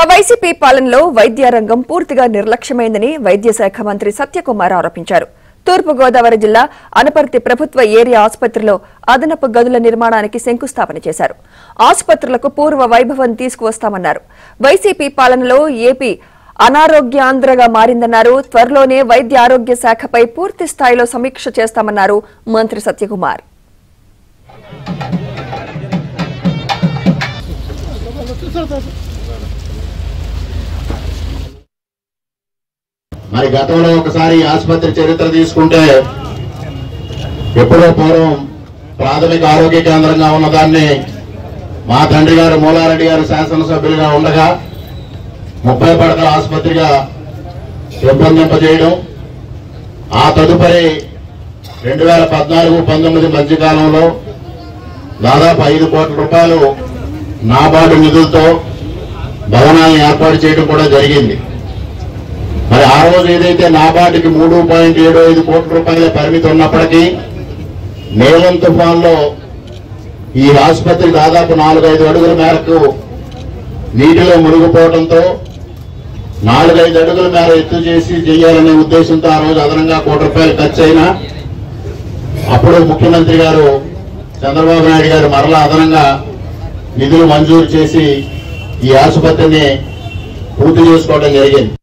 YCP పాలనలో వైద్య రంగం పూర్తిగా నిర్లక్ష్యమైందని వైద్య శాఖ మంత్రి సత్యకుమార్ ఆరోపించారు. తూర్పు గోదావరి జిల్లా అనపర్తి ప్రభుత్వ ఏరియా ఆసుపత్రిలో అదనపు గదుల నిర్మాణానికి శంకుస్థాపన చేశారు. ఆసుపత్రులకు పూర్వ వైభవం తీసుకువస్తామన్నారు. వైసీపీ పాలనలో ఏపీ అనారోగ్యాంధ్రగా మారిందన్నారు. త్వరలోనే వైద్య ఆరోగ్య శాఖపై పూర్తి స్థాయిలో సమీక్ష చేస్తామన్నారు మంత్రి సత్యకుమార్. మరి గతంలో ఒకసారి ఆసుపత్రి చరిత్ర తీసుకుంటే ఎప్పుడో పూర్వం ప్రాథమిక ఆరోగ్య కేంద్రంగా ఉన్నదాన్ని మా తండ్రి గారు మూలారెడ్డి గారు శాసనసభ్యులుగా ఉండగా 30 పడకల ఆసుపత్రిగా పెంపొందింపజేయడం, ఆ తదుపరి 2014-19 మధ్యకాలంలో దాదాపు 5 కోట్ల రూపాయలు నాబార్డు నిధులతో భవనాలను ఏర్పాటు చేయడం కూడా జరిగింది. మరి ఆ రోజు ఏదైతే నాబార్డుకి 3.75 కోట్ల రూపాయల పరిమితి ఉన్నప్పటికీ నీలం తుఫాన్లో ఈ ఆసుపత్రి దాదాపు 4-5 అడుగుల మేరకు నీటిలో మునిగిపోవడంతో 4-5 అడుగుల మేర ఎత్తు చేసి చేయాలనే ఉద్దేశంతో ఆ రోజు అదనంగా 1 కోటి రూపాయలు ఖర్చు అయినా అప్పుడు ముఖ్యమంత్రి గారు చంద్రబాబు నాయుడు గారు మరలా అదనంగా నిధులు మంజూరు చేసి ఈ ఆసుపత్రిని పూర్తి చేసుకోవడం జరిగింది.